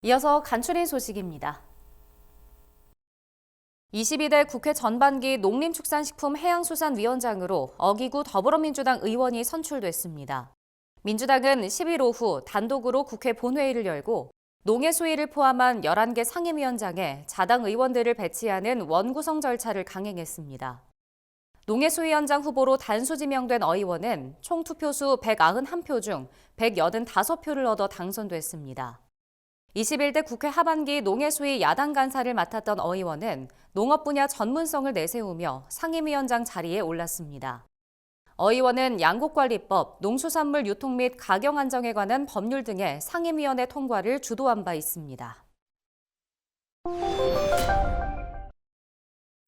이어서 간추린 소식입니다. 22대 국회 전반기 농림축산식품해양수산위원장으로 어기구 더불어민주당 의원이 선출됐습니다. 민주당은 10일 오후 단독으로 국회 본회의를 열고 농해수위를 포함한 11개 상임위원장에 자당 의원들을 배치하는 원구성 절차를 강행했습니다. 농해수위원장 후보로 단수 지명된 어 의원은 총 투표수 191표 중 185표를 얻어 당선됐습니다. 21대 국회 하반기 농해수위 야당 간사를 맡았던 어 의원은 농업 분야 전문성을 내세우며 상임위원장 자리에 올랐습니다. 어 의원은 양곡관리법, 농수산물 유통 및 가격 안정에 관한 법률 등의 상임위원회 통과를 주도한 바 있습니다.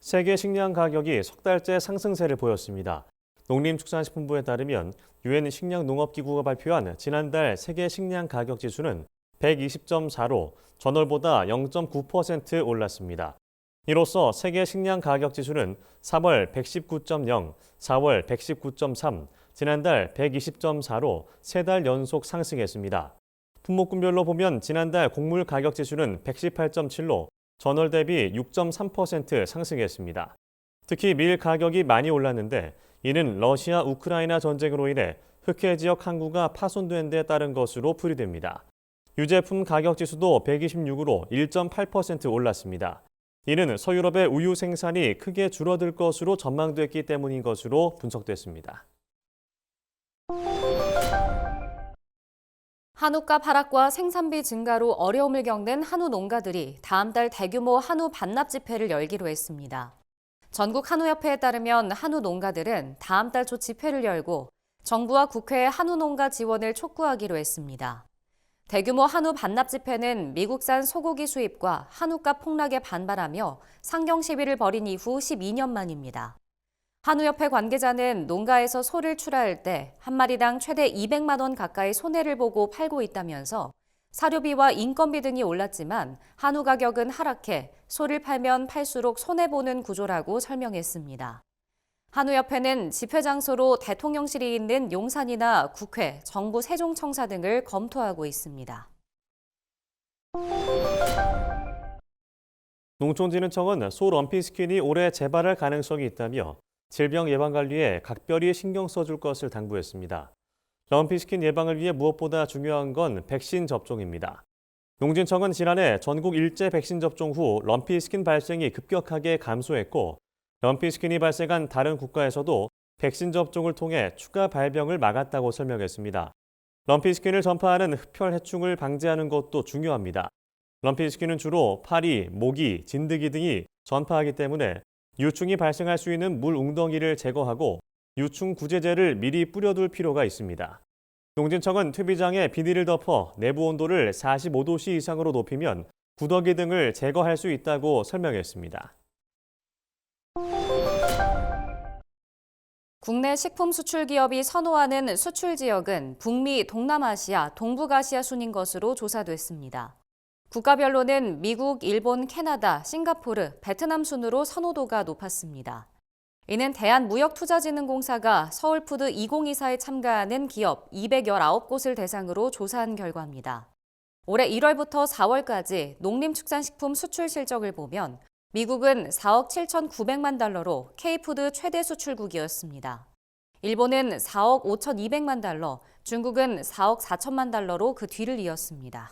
세계 식량 가격이 석 달째 상승세를 보였습니다. 농림축산식품부에 따르면 유엔 식량농업기구가 발표한 지난달 세계 식량 가격 지수는 120.4로 전월보다 0.9% 올랐습니다. 이로써 세계 식량 가격 지수는 3월 119.0, 4월 119.3, 지난달 120.4로 세 달 연속 상승했습니다. 품목군별로 보면 지난달 곡물 가격 지수는 118.7로 전월 대비 6.3% 상승했습니다. 특히 밀 가격이 많이 올랐는데 이는 러시아 우크라이나 전쟁으로 인해 흑해 지역 항구가 파손된 데 따른 것으로 풀이됩니다. 유제품 가격 지수도 126으로 1.8% 올랐습니다. 이는 서유럽의 우유 생산이 크게 줄어들 것으로 전망됐기 때문인 것으로 분석됐습니다. 한우값 하락과 생산비 증가로 어려움을 겪는 한우 농가들이 다음 달 대규모 한우 반납 집회를 열기로 했습니다. 전국 한우협회에 따르면 한우 농가들은 다음 달 초 집회를 열고 정부와 국회의 한우 농가 지원을 촉구하기로 했습니다. 대규모 한우 반납 집회는 미국산 소고기 수입과 한우값 폭락에 반발하며 상경 시위를 벌인 이후 12년 만입니다. 한우협회 관계자는 농가에서 소를 출하할 때 한 마리당 최대 200만 원 가까이 손해를 보고 팔고 있다면서 사료비와 인건비 등이 올랐지만 한우 가격은 하락해 소를 팔면 팔수록 손해보는 구조라고 설명했습니다. 한우협회는 집회 장소로 대통령실이 있는 용산이나 국회, 정부 세종청사 등을 검토하고 있습니다. 농촌진흥청은 소 럼피스킨이 올해 재발할 가능성이 있다며 질병 예방 관리에 각별히 신경 써줄 것을 당부했습니다. 럼피스킨 예방을 위해 무엇보다 중요한 건 백신 접종입니다. 농진청은 지난해 전국 일제 백신 접종 후 럼피스킨 발생이 급격하게 감소했고 럼피스킨이 발생한 다른 국가에서도 백신 접종을 통해 추가 발병을 막았다고 설명했습니다. 럼피스킨을 전파하는 흡혈 해충을 방지하는 것도 중요합니다. 럼피스킨은 주로 파리, 모기, 진드기 등이 전파하기 때문에 유충이 발생할 수 있는 물 웅덩이를 제거하고 유충 구제제를 미리 뿌려둘 필요가 있습니다. 농진청은 퇴비장에 비닐을 덮어 내부 온도를 45도씨 이상으로 높이면 구더기 등을 제거할 수 있다고 설명했습니다. 국내 식품 수출 기업이 선호하는 수출 지역은 북미, 동남아시아, 동북아시아 순인 것으로 조사됐습니다. 국가별로는 미국, 일본, 캐나다, 싱가포르, 베트남 순으로 선호도가 높았습니다. 이는 대한무역투자진흥공사가 서울푸드 2024에 참가하는 기업 219곳을 대상으로 조사한 결과입니다. 올해 1월부터 4월까지 농림축산식품 수출 실적을 보면 미국은 4억 7,900만 달러로 K푸드 최대 수출국이었습니다. 일본은 4억 5,200만 달러, 중국은 4억 4천만 달러로 그 뒤를 이었습니다.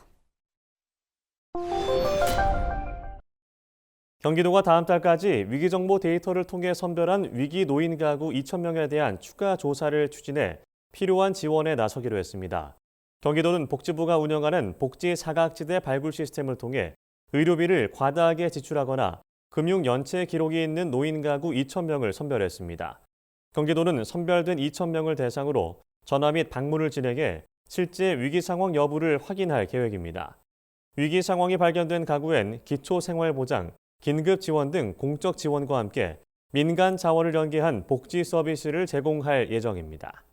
경기도가 다음 달까지 위기정보 데이터를 통해 선별한 위기 노인 가구 2,000명에 대한 추가 조사를 추진해 필요한 지원에 나서기로 했습니다. 경기도는 복지부가 운영하는 복지 사각지대 발굴 시스템을 통해 의료비를 과다하게 지출하거나 금융 연체 기록이 있는 노인 가구 2,000명을 선별했습니다. 경기도는 선별된 2,000명을 대상으로 전화 및 방문을 진행해 실제 위기 상황 여부를 확인할 계획입니다. 위기 상황이 발견된 가구엔 기초생활보장, 긴급 지원 등 공적 지원과 함께 민간 자원을 연계한 복지 서비스를 제공할 예정입니다.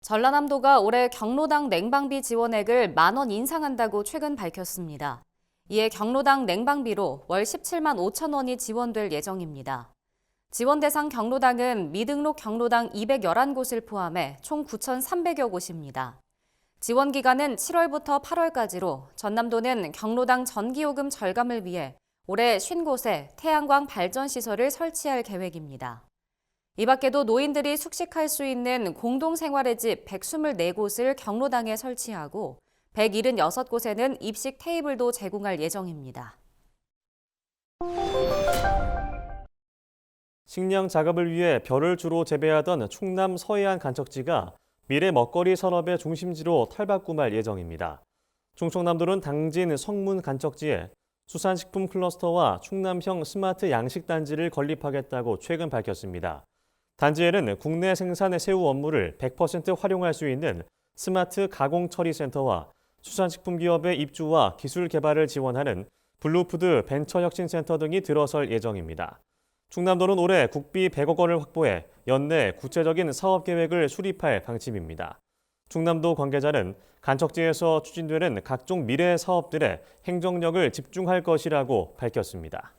전라남도가 올해 경로당 냉방비 지원액을 10,000원 인상한다고 최근 밝혔습니다. 이에 경로당 냉방비로 월 17만 5천 원이 지원될 예정입니다. 지원 대상 경로당은 미등록 경로당 211곳을 포함해 총 9,300여 곳입니다. 지원 기간은 7월부터 8월까지로 전남도는 경로당 전기요금 절감을 위해 올해 50곳에 태양광 발전 시설을 설치할 계획입니다. 이 밖에도 노인들이 숙식할 수 있는 공동생활의 집 124곳을 경로당에 설치하고 176곳에는 입식 테이블도 제공할 예정입니다. 식량 작업을 위해 벼를 주로 재배하던 충남 서해안 간척지가 미래 먹거리 산업의 중심지로 탈바꿈할 예정입니다. 충청남도는 당진 성문 간척지에 수산식품 클러스터와 충남형 스마트 양식단지를 건립하겠다고 최근 밝혔습니다. 단지에는 국내 생산의 새우 원물을 100% 활용할 수 있는 스마트 가공처리센터와 수산식품 기업의 입주와 기술 개발을 지원하는 블루푸드 벤처혁신센터 등이 들어설 예정입니다. 충남도는 올해 국비 100억 원을 확보해 연내 구체적인 사업 계획을 수립할 방침입니다. 충남도 관계자는 간척지에서 추진되는 각종 미래 사업들에 행정력을 집중할 것이라고 밝혔습니다.